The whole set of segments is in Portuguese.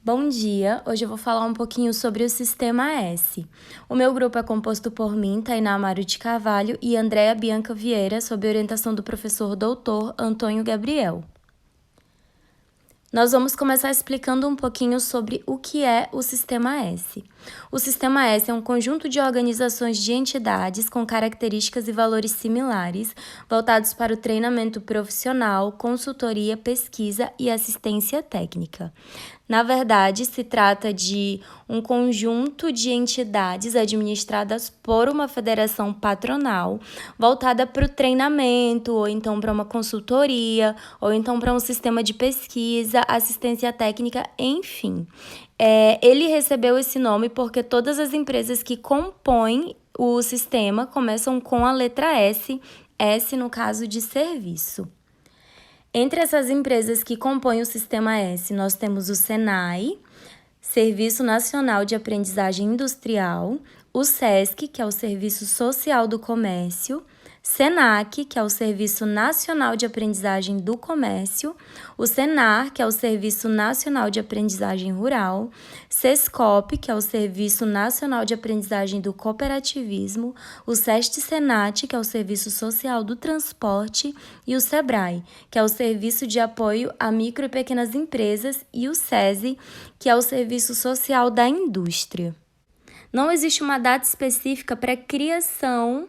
Bom dia, hoje eu vou falar um pouquinho sobre o Sistema S. O meu grupo é composto por mim, Tainá Amaro de Carvalho e Andréa Bianca Vieira, sob orientação do professor doutor Antônio Gabriel. Nós vamos começar explicando um pouquinho sobre o que é o Sistema S. O Sistema S é um conjunto de organizações de entidades com características e valores similares, voltados para o treinamento profissional, consultoria, pesquisa e assistência técnica. Na verdade, se trata de um conjunto de entidades administradas por uma federação patronal, voltada para o treinamento, ou então para uma consultoria, ou então para um sistema de pesquisa, assistência técnica, enfim. Ele recebeu esse nome porque todas as empresas que compõem o sistema começam com a letra S, S no caso de serviço. Entre essas empresas que compõem o Sistema S, nós temos o SENAI, Serviço Nacional de Aprendizagem Industrial, o SESC, que é o Serviço Social do Comércio, SENAC, que é o Serviço Nacional de Aprendizagem do Comércio, o SENAR, que é o Serviço Nacional de Aprendizagem Rural, SESCOP, que é o Serviço Nacional de Aprendizagem do Cooperativismo, o SEST-SENAT, que é o Serviço Social do Transporte, e o SEBRAE, que é o Serviço de Apoio a Micro e Pequenas Empresas, e o SESI, que é o Serviço Social da Indústria. Não existe uma data específica para a criação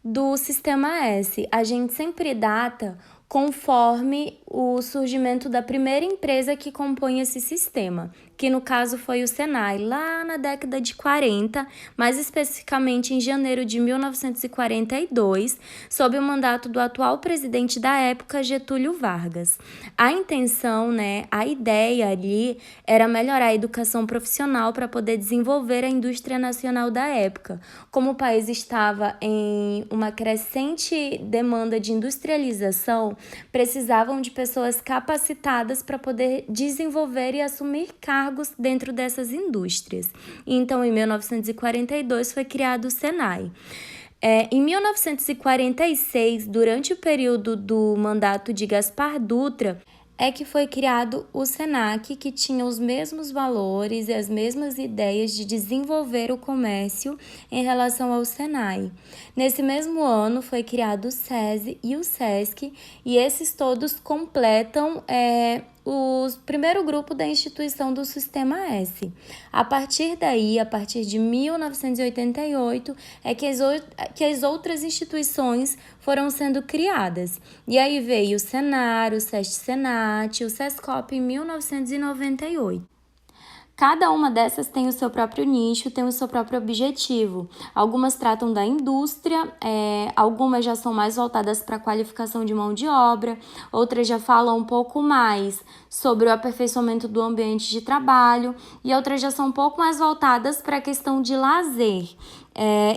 do Sistema S. A gente sempre data conforme o surgimento da primeira empresa que compõe esse sistema, que no caso foi o SENAI, lá na década de 40, mais especificamente em janeiro de 1942, sob o mandato do atual presidente da época, Getúlio Vargas. A intenção, a ideia ali era melhorar a educação profissional para poder desenvolver a indústria nacional da época. Como o país estava em uma crescente demanda de industrialização, precisavam de pessoas capacitadas para poder desenvolver e assumir cargos dentro dessas indústrias. Então, em 1942, foi criado o SENAI. Em 1946, durante o período do mandato de Gaspar Dutra, é que foi criado o SENAC, que tinha os mesmos valores e as mesmas ideias de desenvolver o comércio em relação ao SENAI. Nesse mesmo ano foi criado o SESI e o SESC, e esses todos completam o primeiro grupo da instituição do Sistema S. A partir daí, a partir de 1988, é que as outras instituições foram sendo criadas. E aí veio o SENAR, o SEST-SENAT, o SESCOP em 1998. Cada uma dessas tem o seu próprio nicho, tem o seu próprio objetivo. Algumas tratam da indústria, algumas já são mais voltadas para a qualificação de mão de obra, outras já falam um pouco mais sobre o aperfeiçoamento do ambiente de trabalho e outras já são um pouco mais voltadas para a questão de lazer.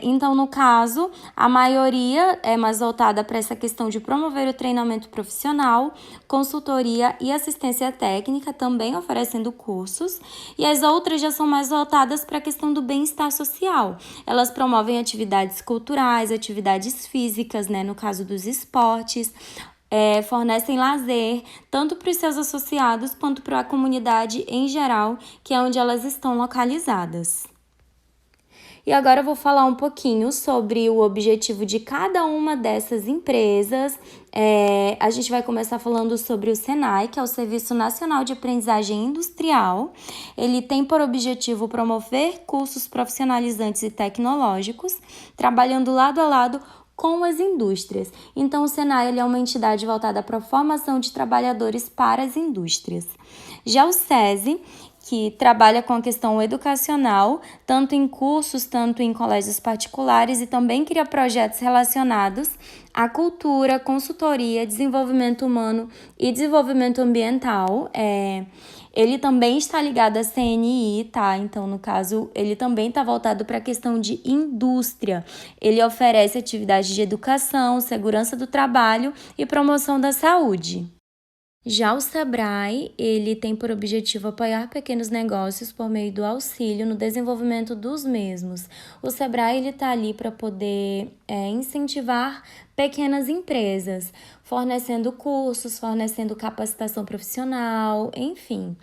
Então, no caso, a maioria é mais voltada para essa questão de promover o treinamento profissional, consultoria e assistência técnica, também oferecendo cursos, e as outras já são mais voltadas para a questão do bem-estar social. Elas promovem atividades culturais, atividades físicas, no caso dos esportes, fornecem lazer, tanto para os seus associados quanto para a comunidade em geral, que é onde elas estão localizadas. E agora eu vou falar um pouquinho sobre o objetivo de cada uma dessas empresas. A gente vai começar falando sobre o SENAI, que é o Serviço Nacional de Aprendizagem Industrial. Ele tem por objetivo promover cursos profissionalizantes e tecnológicos, trabalhando lado a lado com as indústrias. Então, o SENAI ele é uma entidade voltada para a formação de trabalhadores para as indústrias. Já o SESI, que trabalha com a questão educacional, tanto em cursos, tanto em colégios particulares, e também cria projetos relacionados à cultura, consultoria, desenvolvimento humano e desenvolvimento ambiental. Ele também está ligado à CNI, tá? Então, no caso, ele também está voltado para a questão de indústria. Ele oferece atividades de educação, segurança do trabalho e promoção da saúde. Já o Sebrae, ele tem por objetivo apoiar pequenos negócios por meio do auxílio no desenvolvimento dos mesmos. O Sebrae ele está ali para poder incentivar pequenas empresas, fornecendo cursos, fornecendo capacitação profissional, enfim.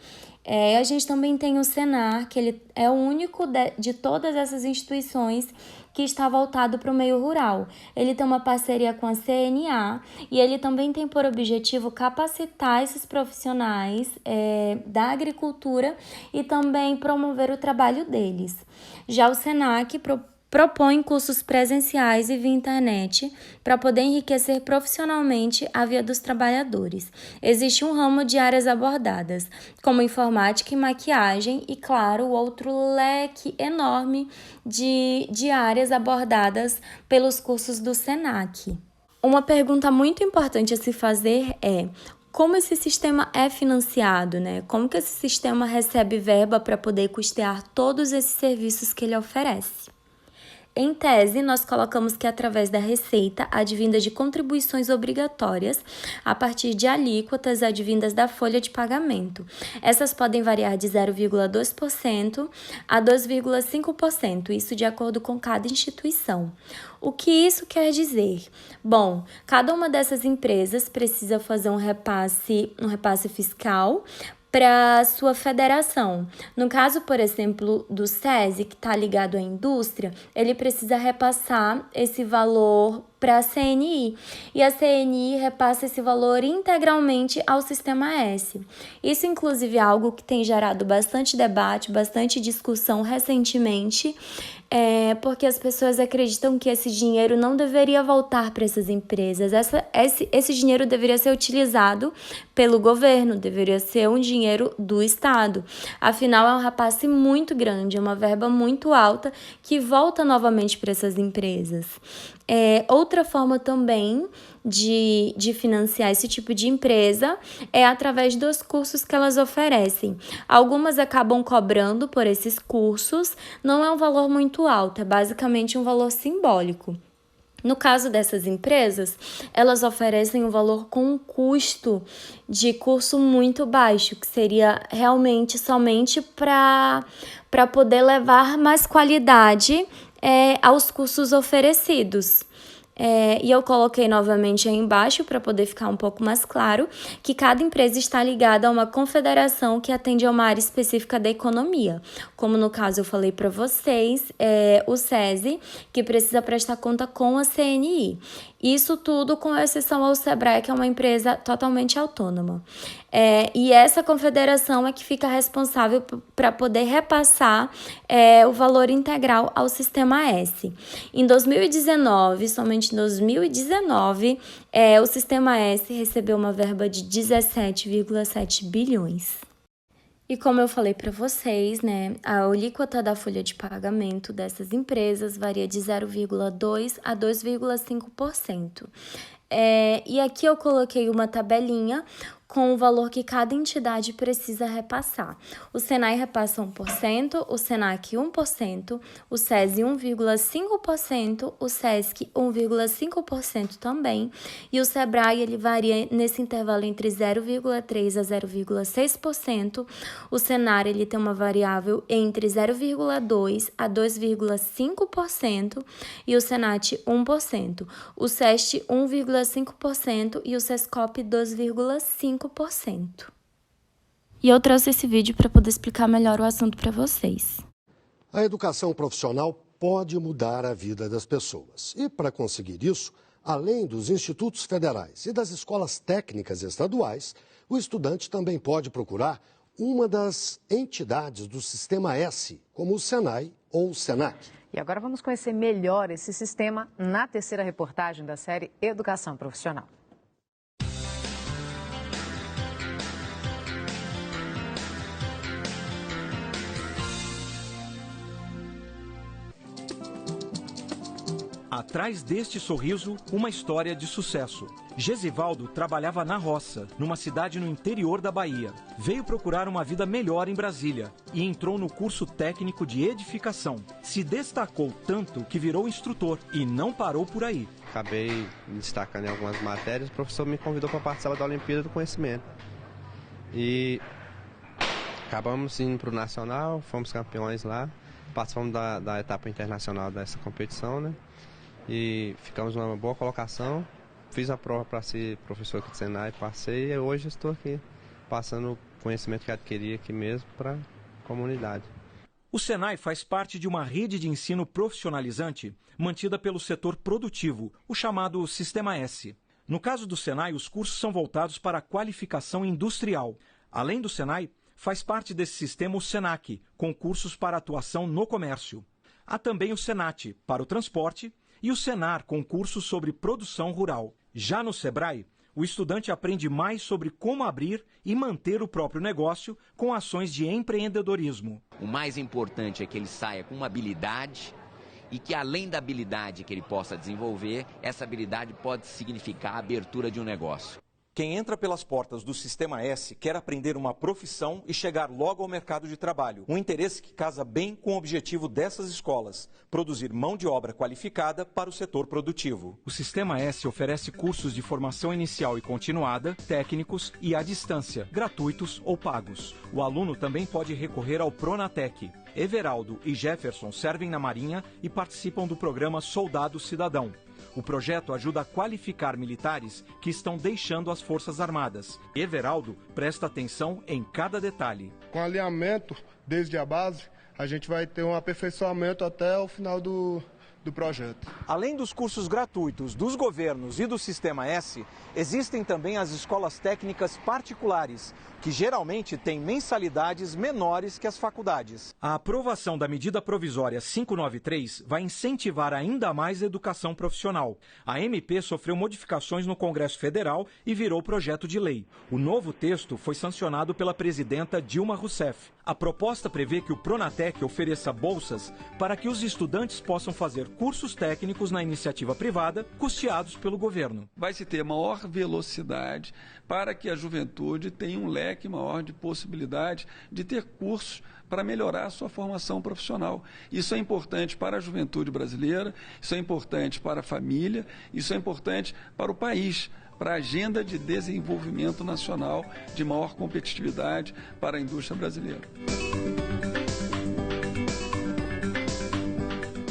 A gente também tem o Senar, que ele é o único de todas essas instituições que está voltado para o meio rural. Ele tem uma parceria com a CNA e ele também tem por objetivo capacitar esses profissionais da agricultura e também promover o trabalho deles. Já o Senac propõe cursos presenciais e via internet para poder enriquecer profissionalmente a vida dos trabalhadores. Existe um ramo de áreas abordadas, como informática e maquiagem, e, claro, outro leque enorme de áreas abordadas pelos cursos do Senac. Uma pergunta muito importante a se fazer é: como esse sistema é financiado, né? Como que esse sistema recebe verba para poder custear todos esses serviços que ele oferece? Em tese, nós colocamos que através da receita advinda de contribuições obrigatórias a partir de alíquotas advindas da folha de pagamento. Essas podem variar de 0,2% a 2,5%, isso de acordo com cada instituição. O que isso quer dizer? Bom, cada uma dessas empresas precisa fazer um repasse fiscal para sua federação. No caso, por exemplo, do SESI, que está ligado à indústria, ele precisa repassar esse valor para a CNI, e a CNI repassa esse valor integralmente ao Sistema S. Isso, inclusive, é algo que tem gerado bastante debate, bastante discussão recentemente, porque as pessoas acreditam que esse dinheiro não deveria voltar para essas empresas. Esse dinheiro deveria ser utilizado pelo governo, deveria ser um dinheiro do Estado. Afinal, é um repasse muito grande, é uma verba muito alta que volta novamente para essas empresas. Outra forma também de financiar esse tipo de empresa é através dos cursos que elas oferecem. Algumas acabam cobrando por esses cursos, não é um valor muito alto, é basicamente um valor simbólico. No caso dessas empresas, elas oferecem um valor com um custo de curso muito baixo, que seria realmente somente para poder levar mais qualidade aos cursos oferecidos. E eu coloquei novamente aí embaixo para poder ficar um pouco mais claro que cada empresa está ligada a uma confederação que atende a uma área específica da economia. Como no caso eu falei para vocês, o SESI, que precisa prestar conta com a CNI. Isso tudo com exceção ao Sebrae, que é uma empresa totalmente autônoma. E essa confederação é que fica responsável para poder repassar o valor integral ao Sistema S. Em 2019, somente em 2019, o Sistema S recebeu uma verba de 17,7 bilhões. E como eu falei para vocês, né, a alíquota da folha de pagamento dessas empresas varia de 0,2% a 2,5%. E aqui eu coloquei uma tabelinha com o valor que cada entidade precisa repassar. O Senai repassa 1%, o Senac 1%, o SESI 1,5%, o SESC 1,5% também, e o Sebrae ele varia nesse intervalo entre 0,3% a 0,6%, o Senar ele tem uma variável entre 0,2% a 2,5% e o Senat 1%, o SEST 1,5% e o SESCOP 2,5%. E eu trouxe esse vídeo para poder explicar melhor o assunto para vocês. A educação profissional pode mudar a vida das pessoas. E para conseguir isso, além dos institutos federais e das escolas técnicas estaduais, o estudante também pode procurar uma das entidades do Sistema S, como o Senai ou o Senac. E agora vamos conhecer melhor esse sistema na terceira reportagem da série Educação Profissional. Atrás deste sorriso, uma história de sucesso. Gesivaldo trabalhava na roça, numa cidade no interior da Bahia. Veio procurar uma vida melhor em Brasília e entrou no curso técnico de edificação. Se destacou tanto que virou instrutor e não parou por aí. Acabei me destacando em algumas matérias, o professor me convidou para participar da Olimpíada do Conhecimento. E acabamos indo para o Nacional, fomos campeões lá, participamos da etapa internacional dessa competição, né? E ficamos numa boa colocação. Fiz a prova para ser professor aqui de Senai, passei e hoje estou aqui passando o conhecimento que adquiri aqui mesmo para a comunidade. O Senai faz parte de uma rede de ensino profissionalizante mantida pelo setor produtivo, o chamado Sistema S. No caso do Senai, os cursos são voltados para a qualificação industrial. Além do Senai, faz parte desse sistema o Senac, com cursos para atuação no comércio. Há também o Senat, para o transporte, e o Senar, com cursos sobre produção rural. Já no Sebrae, o estudante aprende mais sobre como abrir e manter o próprio negócio com ações de empreendedorismo. O mais importante é que ele saia com uma habilidade e que, além da habilidade que ele possa desenvolver, essa habilidade pode significar a abertura de um negócio. Quem entra pelas portas do Sistema S quer aprender uma profissão e chegar logo ao mercado de trabalho. Um interesse que casa bem com o objetivo dessas escolas, produzir mão de obra qualificada para o setor produtivo. O Sistema S oferece cursos de formação inicial e continuada, técnicos e à distância, gratuitos ou pagos. O aluno também pode recorrer ao Pronatec. Everaldo e Jefferson servem na Marinha e participam do programa Soldado Cidadão. O projeto ajuda a qualificar militares que estão deixando as Forças Armadas. Everaldo presta atenção em cada detalhe. Com alinhamento desde a base, a gente vai ter um aperfeiçoamento até o final do projeto. Além dos cursos gratuitos dos governos e do Sistema S, existem também as escolas técnicas particulares, que geralmente têm mensalidades menores que as faculdades. A aprovação da medida provisória 593 vai incentivar ainda mais a educação profissional. A MP sofreu modificações no Congresso Federal e virou projeto de lei. O novo texto foi sancionado pela presidenta Dilma Rousseff. A proposta prevê que o Pronatec ofereça bolsas para que os estudantes possam fazer cursos técnicos na iniciativa privada, custeados pelo governo. Vai se ter maior velocidade para que a juventude tenha um leque maior de possibilidade de ter cursos para melhorar a sua formação profissional. Isso é importante para a juventude brasileira, isso é importante para a família, isso é importante para o país, para a agenda de desenvolvimento nacional, de maior competitividade para a indústria brasileira.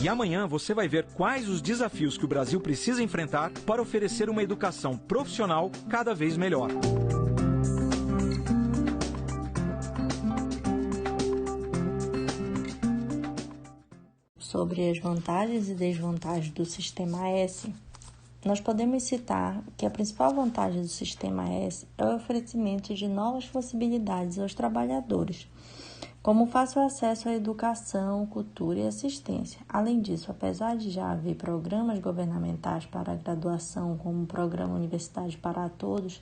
E amanhã você vai ver quais os desafios que o Brasil precisa enfrentar para oferecer uma educação profissional cada vez melhor. Sobre as vantagens e desvantagens do Sistema S, nós podemos citar que a principal vantagem do Sistema S é o oferecimento de novas possibilidades aos trabalhadores, como fácil acesso à educação, cultura e assistência. Além disso, apesar de já haver programas governamentais para a graduação, como o Programa Universidade para Todos,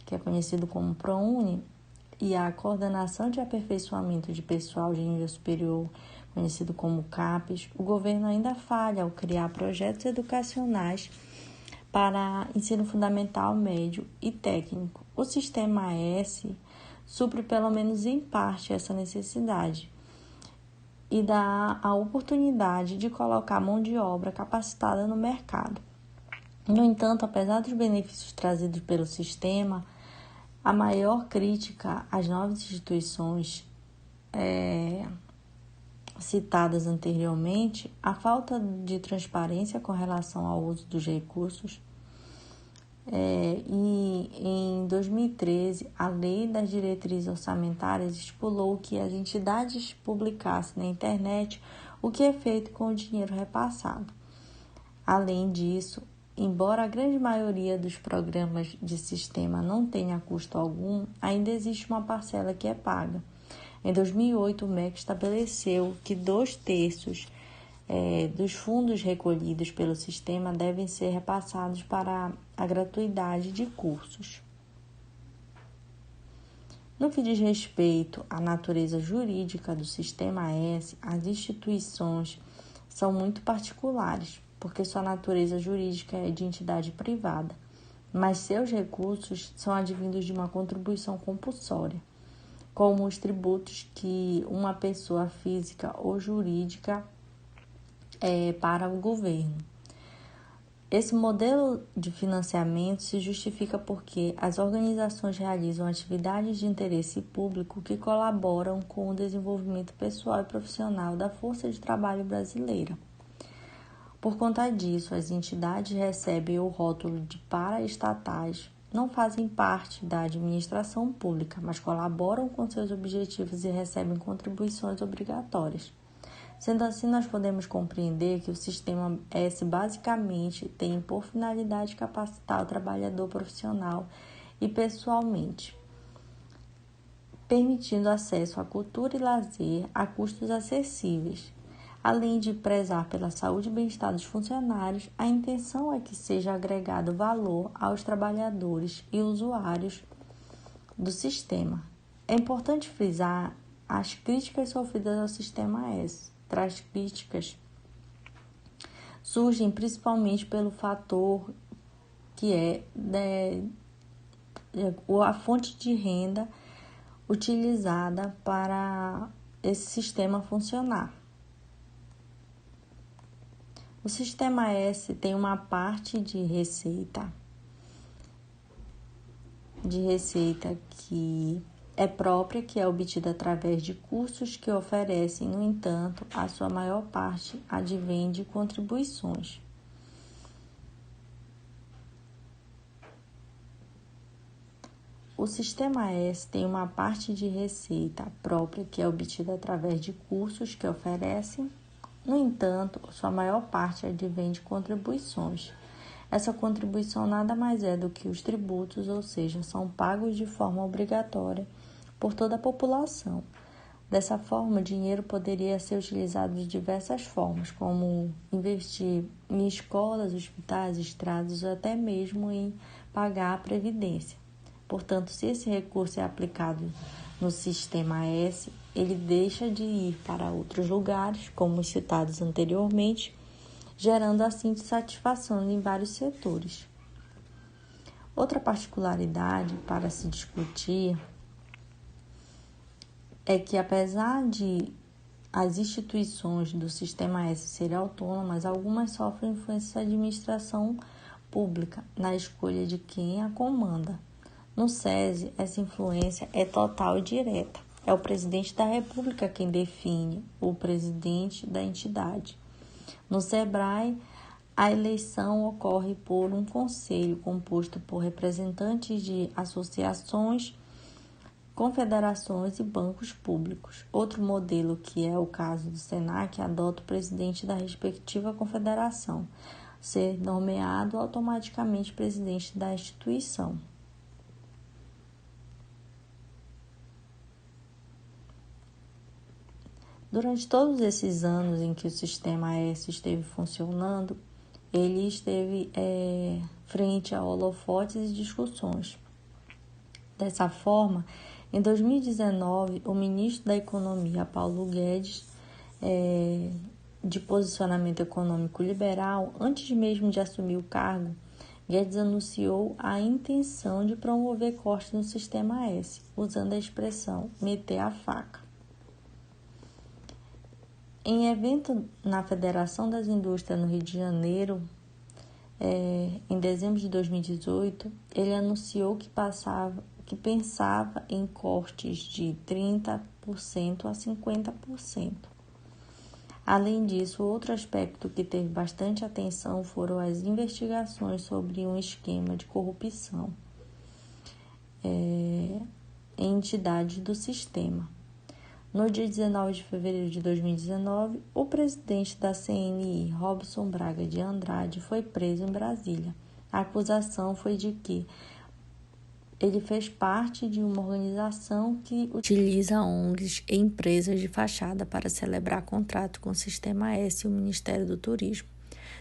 que é conhecido como ProUni, e a Coordenação de Aperfeiçoamento de Pessoal de Nível Superior, conhecido como CAPES, o governo ainda falha ao criar projetos educacionais para ensino fundamental, médio e técnico. O Sistema S supre pelo menos em parte essa necessidade e dá a oportunidade de colocar mão de obra capacitada no mercado. No entanto, apesar dos benefícios trazidos pelo sistema, a maior crítica às novas instituições citadas anteriormente, a falta de transparência com relação ao uso dos recursos. E em 2013, a Lei das Diretrizes Orçamentárias estipulou que as entidades publicassem na internet o que é feito com o dinheiro repassado. Além disso, embora a grande maioria dos programas de sistema não tenha custo algum, ainda existe uma parcela que é paga. Em 2008, o MEC estabeleceu que 2/3 dos fundos recolhidos pelo sistema devem ser repassados para a gratuidade de cursos. No que diz respeito à natureza jurídica do Sistema S, as instituições são muito particulares, porque sua natureza jurídica é de entidade privada, mas seus recursos são advindos de uma contribuição compulsória, como os tributos que uma pessoa física ou jurídica para o governo. Esse modelo de financiamento se justifica porque as organizações realizam atividades de interesse público que colaboram com o desenvolvimento pessoal e profissional da força de trabalho brasileira. Por conta disso, as entidades recebem o rótulo de paraestatais, não fazem parte da administração pública, mas colaboram com seus objetivos e recebem contribuições obrigatórias. Sendo assim, nós podemos compreender que o Sistema S basicamente tem por finalidade capacitar o trabalhador profissional e pessoalmente, permitindo acesso à cultura e lazer a custos acessíveis. Além de prezar pela saúde e bem-estar dos funcionários, a intenção é que seja agregado valor aos trabalhadores e usuários do sistema. É importante frisar as críticas sofridas ao Sistema S. Traz críticas surgem principalmente pelo fator que é a fonte de renda utilizada para esse sistema funcionar. O Sistema S tem uma parte de receita que é própria, que é obtida através de cursos que oferecem, no entanto, a sua maior parte advém de contribuições. O Sistema S tem uma parte de receita própria, que é obtida através de cursos que oferecem, no entanto, sua maior parte advém de contribuições. Essa contribuição nada mais é do que os tributos, ou seja, são pagos de forma obrigatória por toda a população. Dessa forma, o dinheiro poderia ser utilizado de diversas formas, como investir em escolas, hospitais, estradas ou até mesmo em pagar a previdência. Portanto, se esse recurso é aplicado no Sistema S, ele deixa de ir para outros lugares, como os citados anteriormente, gerando assim insatisfação em vários setores. Outra particularidade para se discutir é que, apesar de as instituições do Sistema S serem autônomas, algumas sofrem influência da administração pública na escolha de quem a comanda. No SESI, essa influência é total e direta. É o presidente da República quem define o presidente da entidade. No SEBRAE, a eleição ocorre por um conselho composto por representantes de associações, confederações e bancos públicos. Outro modelo, que é o caso do SENAC, adota o presidente da respectiva confederação, ser nomeado automaticamente presidente da instituição. Durante todos esses anos em que o Sistema S esteve funcionando, ele esteve frente a holofotes e discussões. Dessa forma, em 2019, o ministro da Economia, Paulo Guedes, de posicionamento econômico liberal, antes mesmo de assumir o cargo, Guedes anunciou a intenção de promover cortes no Sistema S, usando a expressão meter a faca. Em evento na Federação das Indústrias no Rio de Janeiro, em dezembro de 2018, ele anunciou que pensava em cortes de 30% a 50%. Além disso, outro aspecto que teve bastante atenção foram as investigações sobre um esquema de corrupção em entidades do sistema. No dia 19 de fevereiro de 2019, o presidente da CNI, Robson Braga de Andrade, foi preso em Brasília. A acusação foi de que ele fez parte de uma organização que utiliza ONGs e empresas de fachada para celebrar contrato com o Sistema S e o Ministério do Turismo.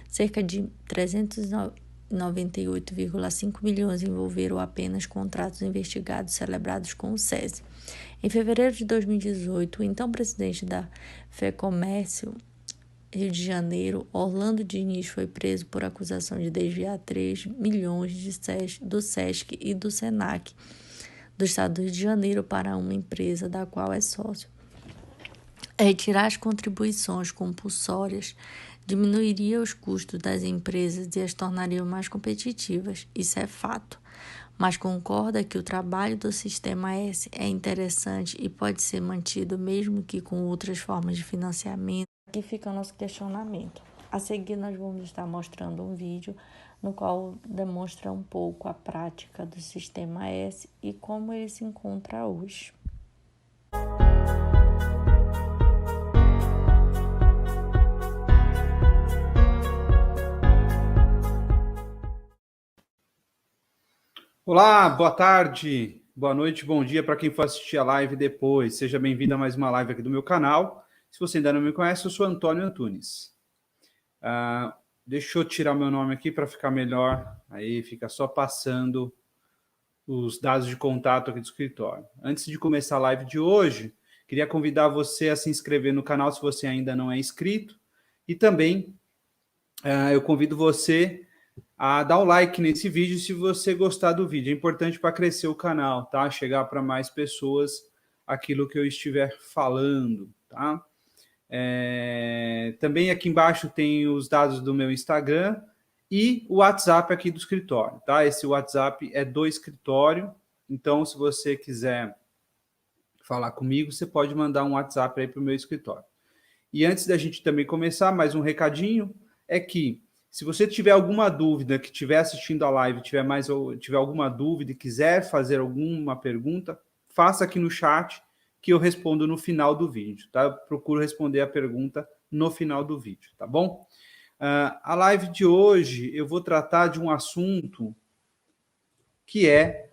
Cerca de 398,5 milhões envolveram apenas contratos investigados celebrados com o SESI. Em fevereiro de 2018, o então presidente da FEComércio, Rio de Janeiro, Orlando Diniz, foi preso por acusação de desviar 3 milhões do SESC e do SENAC, do estado do Rio de Janeiro, para uma empresa da qual é sócio. Retirar as contribuições compulsórias diminuiria os custos das empresas e as tornaria mais competitivas, isso é fato. Mas concorda que o trabalho do Sistema S é interessante e pode ser mantido mesmo que com outras formas de financiamento? Aqui fica o nosso questionamento. A seguir, nós vamos estar mostrando um vídeo no qual demonstra um pouco a prática do Sistema S e como ele se encontra hoje. Olá, boa tarde, boa noite, bom dia para quem for assistir a live depois. Seja bem-vindo a mais uma live aqui do meu canal. Se você ainda não me conhece, eu sou Antônio Antunes. Deixa eu tirar meu nome aqui para ficar melhor. Aí fica só passando os dados de contato aqui do escritório. Antes de começar a live de hoje, queria convidar você a se inscrever no canal se você ainda não é inscrito. E também eu convido você a dar o like nesse vídeo se você gostar do vídeo. É importante para crescer o canal, tá? Chegar para mais pessoas aquilo que eu estiver falando, tá? Também aqui embaixo tem os dados do meu Instagram e o WhatsApp aqui do escritório, tá? Esse WhatsApp é do escritório, então se você quiser falar comigo, você pode mandar um WhatsApp aí para o meu escritório. E antes da gente também começar, mais um recadinho, é que se você tiver alguma dúvida, que estiver assistindo a live, tiver alguma dúvida e quiser fazer alguma pergunta, faça aqui no chat que eu respondo no final do vídeo, tá? Eu procuro responder a pergunta no final do vídeo, tá bom? A live de hoje eu vou tratar de um assunto que é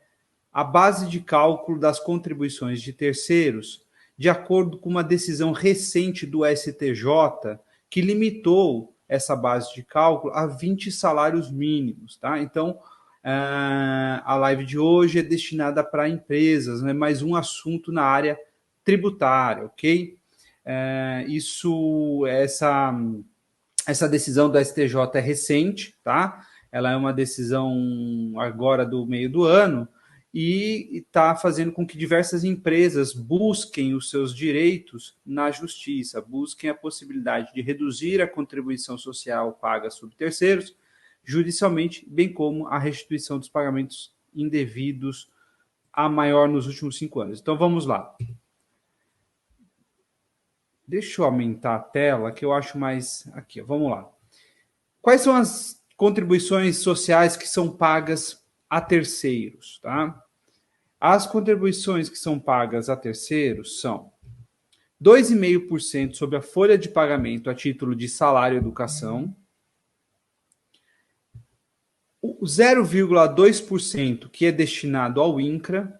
a base de cálculo das contribuições de terceiros, de acordo com uma decisão recente do STJ, que limitou essa base de cálculo a 20 salários mínimos, tá? Então, a live de hoje é destinada para empresas, né? Mais um assunto na área tributária, ok? Essa decisão do STJ é recente, tá? Ela é uma decisão agora do meio do ano e está fazendo com que diversas empresas busquem os seus direitos na justiça, busquem a possibilidade de reduzir a contribuição social paga sobre terceiros judicialmente, bem como a restituição dos pagamentos indevidos a maior nos últimos 5 anos. Então, vamos lá. Deixa eu aumentar a tela, que eu acho mais... Aqui, vamos lá. Quais são as contribuições sociais que são pagas a terceiros, tá? As contribuições que são pagas a terceiros são 2,5% sobre a folha de pagamento a título de salário e educação, 0,2% que é destinado ao INCRA,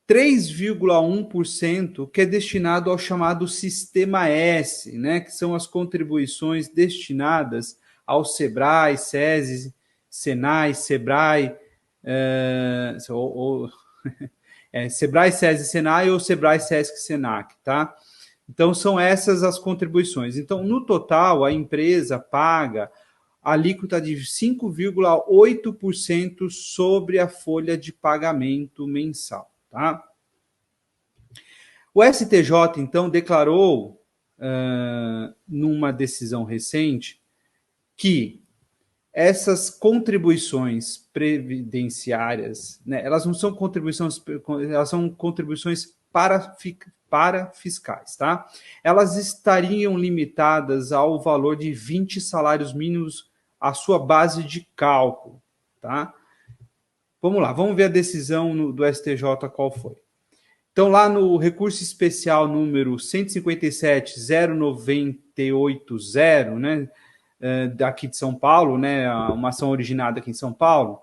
3,1% que é destinado ao chamado Sistema S, né, que são as contribuições destinadas ao SEBRAE, SESI, SENAI, SEBRAE, SEBRAE, SESI, SENAI ou SEBRAE, SESC, SENAC, tá? Então, são essas as contribuições. Então, no total, a empresa paga a alíquota de 5,8% sobre a folha de pagamento mensal, tá? O STJ, então, declarou, numa decisão recente, que essas contribuições previdenciárias, né, elas não são contribuições, elas são contribuições para fiscais, tá? Elas estariam limitadas ao valor de 20 salários mínimos a sua base de cálculo, tá? Vamos lá, vamos ver a decisão do STJ qual foi. Então, lá no recurso especial número 157.0980, né, daqui de São Paulo, né, uma ação originada aqui em São Paulo,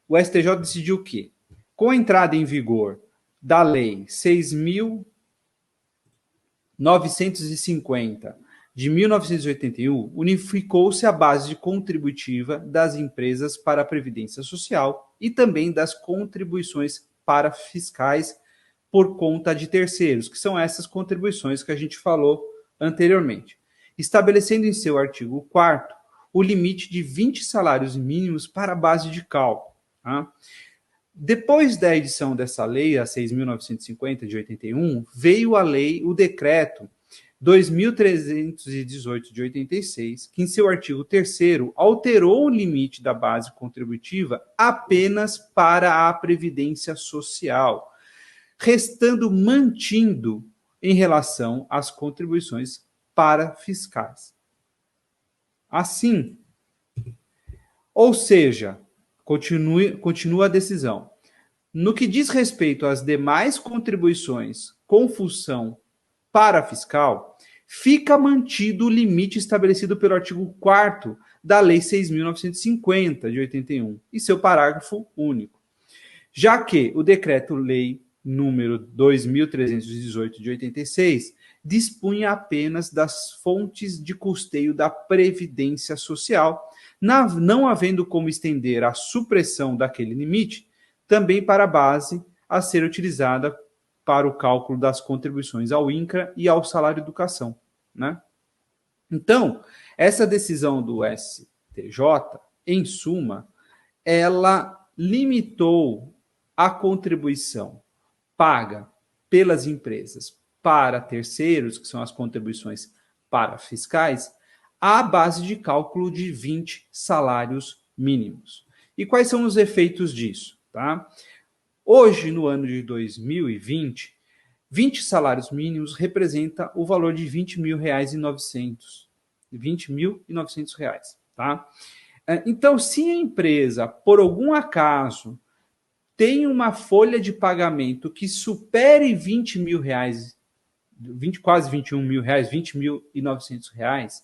o STJ decidiu que, com a entrada em vigor da Lei 6.950 de 1981, unificou-se a base contributiva das empresas para a Previdência Social e também das contribuições para fiscais por conta de terceiros, que são essas contribuições que a gente falou anteriormente, estabelecendo em seu artigo 4º o limite de 20 salários mínimos para a base de cálculo. Tá? Depois da edição dessa lei, a 6.950 de 81, veio a lei, o decreto 2318 de 86, que em seu artigo 3º alterou o limite da base contributiva apenas para a Previdência Social, restando mantido em relação às contribuições para fiscais. Assim, ou seja, continua a decisão. No que diz respeito às demais contribuições com função para fiscal, fica mantido o limite estabelecido pelo artigo 4º da Lei 6.950, de 81, e seu parágrafo único, já que o Decreto-Lei número 2.318, de 86, dispunha apenas das fontes de custeio da Previdência Social, não havendo como estender a supressão daquele limite também para a base a ser utilizada para o cálculo das contribuições ao INCRA e ao salário educação, né? Então, essa decisão do STJ, em suma, ela limitou a contribuição paga pelas empresas para terceiros, que são as contribuições para fiscais, à base de cálculo de 20 salários mínimos. E quais são os efeitos disso? Tá? Hoje, no ano de 2020, 20 salários mínimos representa o valor de R$ 20.900. R$ 20.900, tá? Então, se a empresa, por algum acaso, tem uma folha de pagamento que supere R$ 20.000, quase R$ 21.000, R$ 20.900,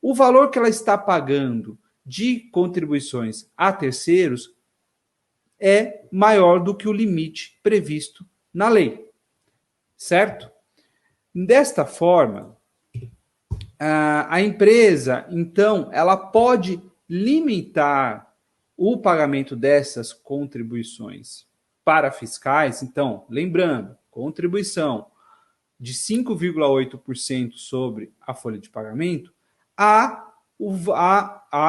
o valor que ela está pagando de contribuições a terceiros é maior do que o limite previsto na lei, certo? Desta forma, a empresa, então, ela pode limitar o pagamento dessas contribuições para fiscais. Então, lembrando, contribuição de 5,8% sobre a folha de pagamento a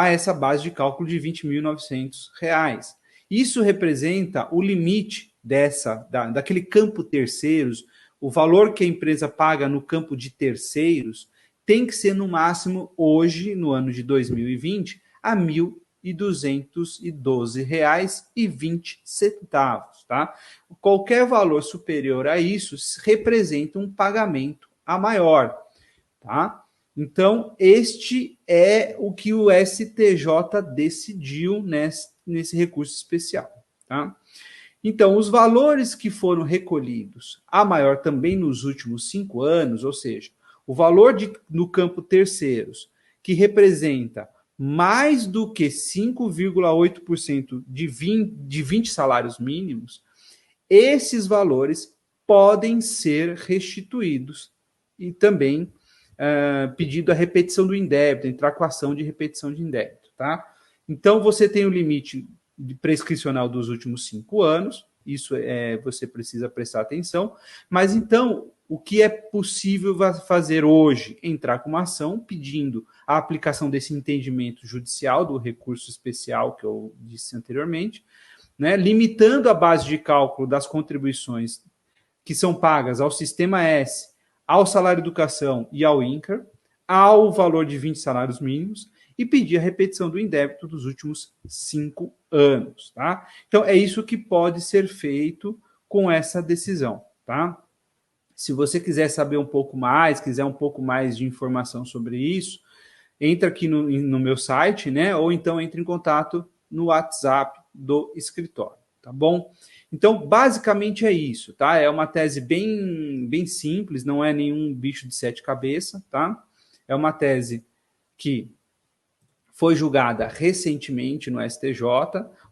essa base de cálculo de R$ 20.900. Isso representa o limite daquele campo terceiros. O valor que a empresa paga no campo de terceiros tem que ser, no máximo, hoje, no ano de 2020, a R$ 1.212,20, tá? Qualquer valor superior a isso representa um pagamento a maior, tá? Então, este é o que o STJ decidiu nesse recurso especial, tá? Então, os valores que foram recolhidos a maior também nos últimos 5 anos, ou seja, o valor no campo terceiros, que representa mais do que 5,8% de 20 salários mínimos, esses valores podem ser restituídos e também pedido a repetição do indébito, entrar com a ação de repetição de indébito, tá? Então, você tem o limite prescricional dos últimos 5 anos, isso você precisa prestar atenção, mas então, o que é possível fazer hoje? Entrar com uma ação pedindo a aplicação desse entendimento judicial do recurso especial que eu disse anteriormente, né, limitando a base de cálculo das contribuições que são pagas ao Sistema S, ao salário educação e ao INCRA, ao valor de 20 salários mínimos, e pedir a repetição do indébito dos últimos 5 anos, tá? Então, é isso que pode ser feito com essa decisão, tá? Se você quiser saber um pouco mais, quiser um pouco mais de informação sobre isso, entra aqui no meu site, né? Ou então entre em contato no WhatsApp do escritório, tá bom? Então, basicamente é isso, tá? É uma tese bem simples, não é nenhum bicho de 7 cabeças, tá? É uma tese que foi julgada recentemente no STJ,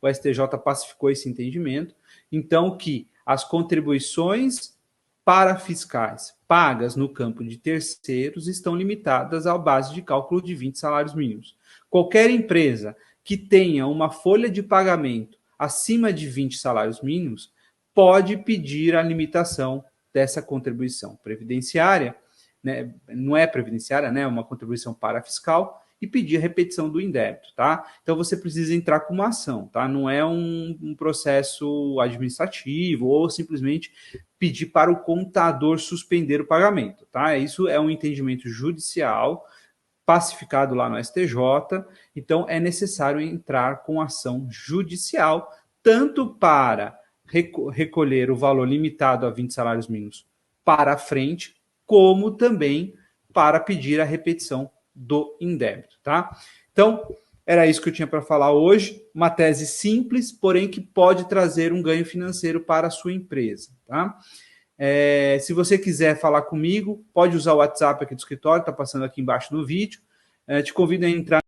o STJ pacificou esse entendimento, então que as contribuições para fiscais pagas no campo de terceiros estão limitadas à base de cálculo de 20 salários mínimos. Qualquer empresa que tenha uma folha de pagamento acima de 20 salários mínimos pode pedir a limitação dessa contribuição previdenciária, né? Não é previdenciária, né? É uma contribuição para fiscal, e pedir a repetição do indébito, tá? Então você precisa entrar com uma ação, tá? Não é um processo administrativo ou simplesmente pedir para o contador suspender o pagamento, tá? Isso é um entendimento judicial pacificado lá no STJ, então é necessário entrar com ação judicial, tanto para recolher o valor limitado a 20 salários mínimos para frente, como também para pedir a repetição do indébito, tá? Então, era isso que eu tinha para falar hoje, uma tese simples, porém que pode trazer um ganho financeiro para a sua empresa, tá? Se você quiser falar comigo, pode usar o WhatsApp aqui do escritório, está passando aqui embaixo no vídeo. Te convido a entrar